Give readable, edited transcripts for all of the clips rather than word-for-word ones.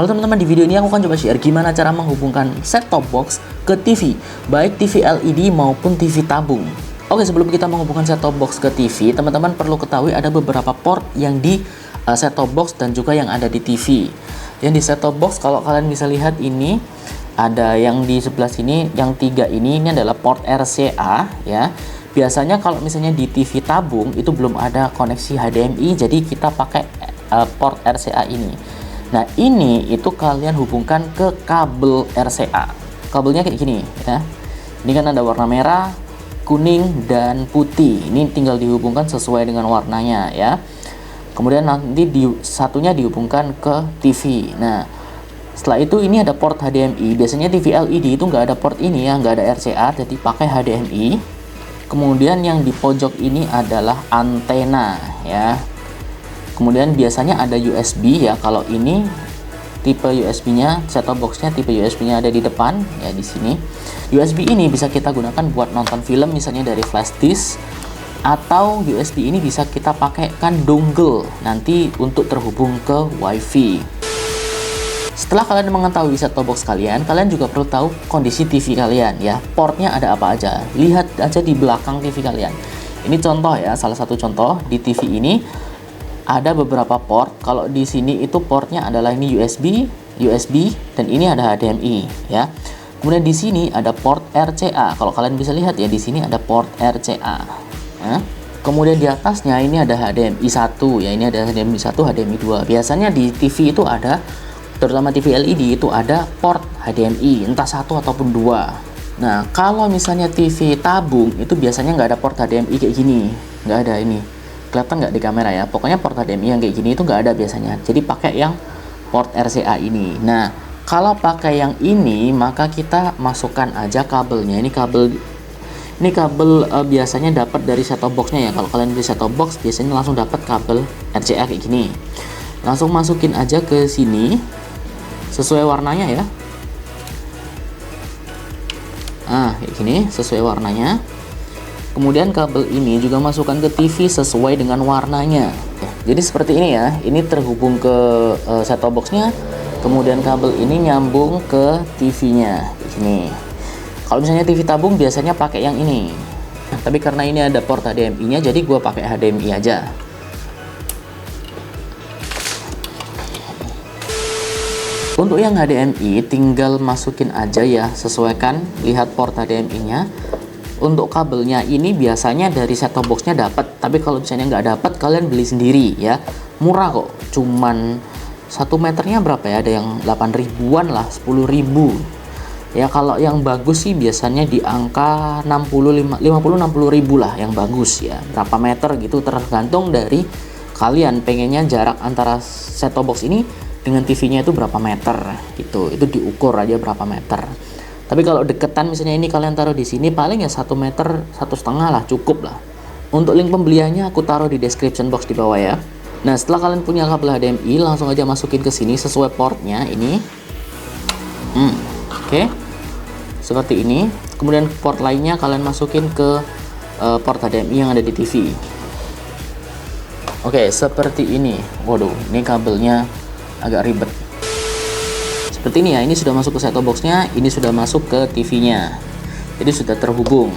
Halo teman-teman, di video ini aku akan coba share gimana cara menghubungkan set-top box ke TV, baik TV LED maupun TV tabung. Oke, sebelum kita menghubungkan set-top box ke TV, teman-teman perlu ketahui ada beberapa port yang di set-top box dan juga yang ada di TV. Yang di set-top box, kalau kalian bisa lihat ini, ada yang di sebelah sini, yang tiga ini adalah port RCA ya. Biasanya kalau misalnya di TV tabung itu belum ada koneksi HDMI, jadi kita pakai port RCA ini. Nah, ini itu kalian hubungkan ke kabel RCA. Kabelnya kayak gini ya. Ini kan ada warna merah, kuning, dan putih. Ini tinggal dihubungkan sesuai dengan warnanya ya. Kemudian nanti satunya dihubungkan ke TV. Nah, setelah itu ini ada port HDMI. Biasanya TV LED itu nggak ada port ini ya, nggak ada RCA, jadi pakai HDMI. Kemudian yang di pojok ini adalah antena ya. Kemudian biasanya ada USB ya. Kalau ini tipe USB-nya, set-top box-nya tipe USB-nya ada di depan ya, di sini. USB ini bisa kita gunakan buat nonton film misalnya dari flash disk, atau USB ini bisa kita pakaikan dongle nanti untuk terhubung ke WiFi. Setelah kalian mengetahui set-top box kalian juga perlu tahu kondisi TV kalian ya. Portnya ada apa aja. Lihat aja di belakang TV kalian. Ini contoh ya, salah satu contoh di TV ini. Ada beberapa port. Kalau di sini itu portnya adalah ini USB, dan ini ada HDMI ya. Kemudian di sini ada port RCA. Kalau kalian bisa lihat ya, di sini ada port RCA. Ya. Kemudian di atasnya ini ada HDMI 1 ya. Ini ada HDMI 1, HDMI 2. Biasanya di TV itu ada, terutama TV LED itu ada port HDMI entah 1 ataupun 2. Nah, kalau misalnya TV tabung itu biasanya nggak ada port HDMI kayak gini, nggak ada ini. Kelihatan nggak di kamera ya, pokoknya port HDMI yang kayak gini itu nggak ada biasanya, jadi pakai yang port RCA ini. Nah, kalau pakai yang ini maka kita masukkan aja kabelnya. Ini kabel biasanya dapat dari set-top boxnya ya. Kalau kalian beli set-top box biasanya langsung dapat kabel RCA kayak gini, langsung masukin aja ke sini sesuai warnanya ya. Kayak gini sesuai warnanya. Kemudian kabel ini juga masukkan ke TV sesuai dengan warnanya. Jadi seperti ini ya. Ini terhubung ke set-top box-nya. Kemudian kabel ini nyambung ke TV-nya. Ini. Kalau misalnya TV tabung biasanya pakai yang ini. Tapi karena ini ada port HDMI-nya, jadi gue pakai HDMI aja. Untuk yang HDMI tinggal masukin aja ya, sesuaikan, lihat port HDMI-nya. Untuk kabelnya ini biasanya dari set-top box-nya dapat, tapi kalau misalnya nggak dapat kalian beli sendiri ya, murah kok, cuman 1 meternya berapa ya, ada yang 8 ribuan lah, 10 ribu ya. Kalau yang bagus sih biasanya di angka 50-60 ribu lah yang bagus ya. Berapa meter gitu tergantung dari kalian pengennya jarak antara set-top box ini dengan TV-nya itu berapa meter gitu, itu diukur aja berapa meter. Tapi kalau deketan misalnya ini kalian taruh di sini paling ya 1 meter, 1,5 lah, cukup lah. Untuk link pembeliannya aku taruh di description box di bawah ya. Nah, setelah kalian punya kabel HDMI, langsung aja masukin ke sini sesuai portnya ini. Oke. Seperti ini. Kemudian port lainnya kalian masukin ke port HDMI yang ada di TV. Oke, seperti ini. Waduh, ini kabelnya agak ribet. Seperti ini ya, ini sudah masuk ke set-top box-nya, ini sudah masuk ke TV-nya. Jadi sudah terhubung.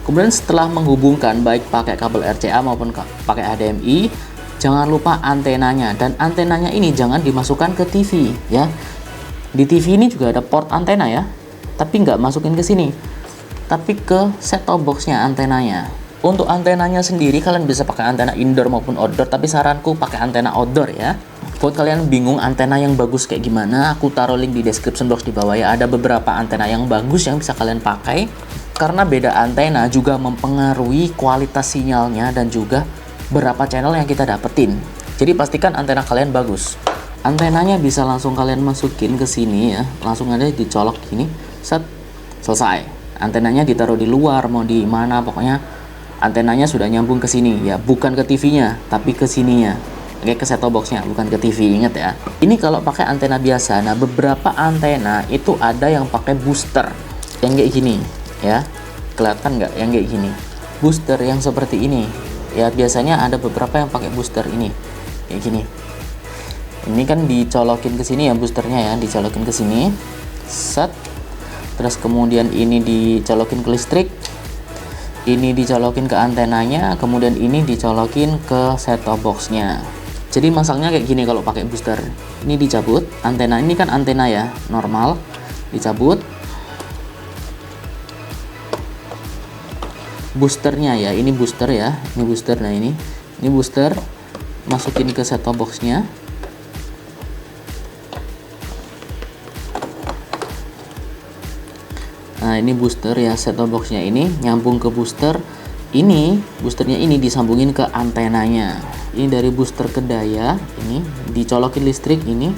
Kemudian setelah menghubungkan baik pakai kabel RCA maupun pakai HDMI, jangan lupa antenanya, dan antenanya ini jangan dimasukkan ke TV ya. Di TV ini juga ada port antena ya, tapi nggak masukin ke sini, tapi ke set-top box-nya antenanya. Untuk antenanya sendiri kalian bisa pakai antena indoor maupun outdoor, tapi saranku pakai antena outdoor ya. Buat kalian bingung antena yang bagus kayak gimana, aku taruh link di description box di bawah ya. Ada beberapa antena yang bagus yang bisa kalian pakai, karena beda antena juga mempengaruhi kualitas sinyalnya dan juga berapa channel yang kita dapetin. Jadi pastikan antena kalian bagus. Antenanya bisa langsung kalian masukin ke sini ya, langsung aja dicolok gini, set, selesai. Antenanya ditaruh di luar mau di mana, pokoknya antenanya sudah nyambung ke sini ya, bukan ke TV-nya tapi ke sininya. Oke, ke set-top box-nya, bukan ke TV, ingat ya. Ini kalau pakai antena biasa. Nah, beberapa antena itu ada yang pakai booster yang kayak gini ya. Kelihatan nggak yang kayak gini? Booster yang seperti ini ya, biasanya ada beberapa yang pakai booster ini kayak gini. Ini kan dicolokin ke sini ya boosternya ya, dicolokin ke sini. Set. Terus kemudian ini dicolokin ke listrik. Ini dicolokin ke antenanya, kemudian ini dicolokin ke set-top box-nya. Jadi masangnya kayak gini kalau pakai booster. Ini dicabut, antena ini kan antena ya, normal. Dicabut. Boosternya ya, ini booster ya, ini booster. Nah ini booster, masukin ke set-top box-nya. Nah ini booster ya, set-top box-nya ini nyambung ke booster. Ini boosternya ini disambungin ke antenanya. Ini dari booster ke daya, ini dicolokin listrik, ini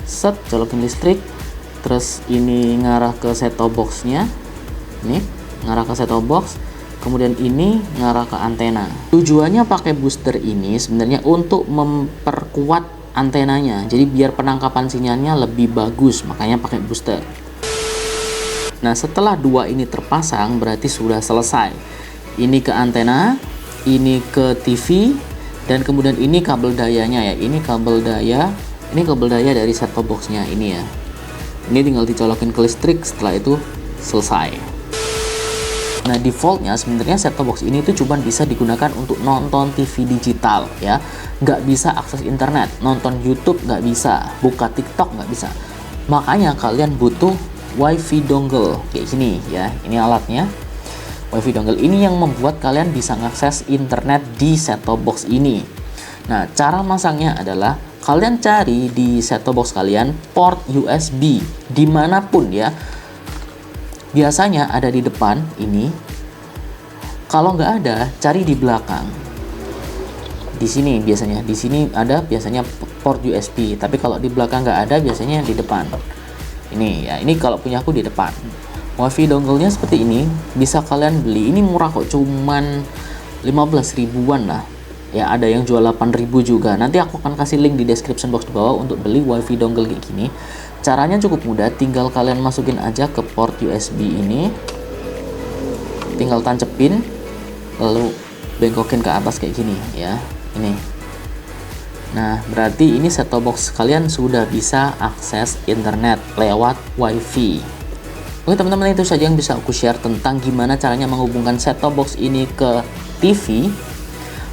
set, colokin listrik. Terus ini ngarah ke set-top box-nya, ini ngarah ke set-top box. Kemudian ini ngarah ke antena. Tujuannya pakai booster ini sebenarnya untuk memperkuat antenanya. Jadi biar penangkapan sinyalnya lebih bagus, makanya pakai booster. Nah, setelah dua ini terpasang berarti sudah selesai. Ini ke antena, ini ke TV, dan kemudian ini kabel dayanya ya. Ini kabel daya dari set-top box-nya ini ya. Ini tinggal dicolokin ke listrik, setelah itu selesai. Nah, defaultnya sebenarnya set-top box ini tuh cuma bisa digunakan untuk nonton TV digital ya, nggak bisa akses internet, nonton YouTube nggak bisa, buka TikTok nggak bisa. Makanya kalian butuh WiFi dongle kayak gini ya. Ini alatnya, WiFi dongle ini yang membuat kalian bisa mengakses internet di set-top box ini. Nah, cara masangnya adalah kalian cari di set-top box kalian port USB dimanapun ya. Biasanya ada di depan ini. Kalau nggak ada, cari di belakang. Di sini biasanya, di sini ada biasanya port USB. Tapi kalau di belakang nggak ada, biasanya di depan. Ini ya, ini kalau punya aku di depan. WiFi dongle-nya seperti ini, bisa kalian beli. Ini murah kok, cuman 15 ribuan lah. Ya, ada yang jual 8.000 juga. Nanti aku akan kasih link di description box di bawah untuk beli WiFi dongle kayak gini. Caranya cukup mudah, tinggal kalian masukin aja ke port USB ini, tinggal tancepin, lalu bengkokin ke atas kayak gini ya. Ini. Nah, berarti ini set-top box kalian sudah bisa akses internet lewat WiFi. Oke teman-teman, itu saja yang bisa aku share tentang gimana caranya menghubungkan set-top box ini ke TV,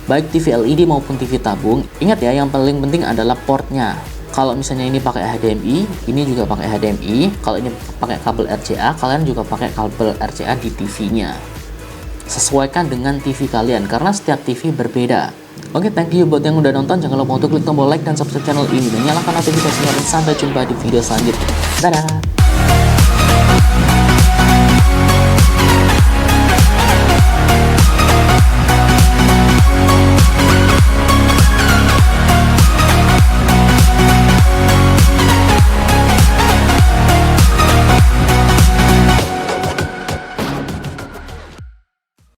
baik TV LED maupun TV tabung. Ingat ya, yang paling penting adalah portnya. Kalau misalnya ini pakai HDMI, ini juga pakai HDMI. Kalau ini pakai kabel RCA, kalian juga pakai kabel RCA di TV-nya. Sesuaikan dengan TV kalian, karena setiap TV berbeda. Oke, thank you buat yang udah nonton. Jangan lupa untuk klik tombol like dan subscribe channel ini, dan nyalakan notifikasinya. Dan sampai jumpa di video selanjutnya. Dadah!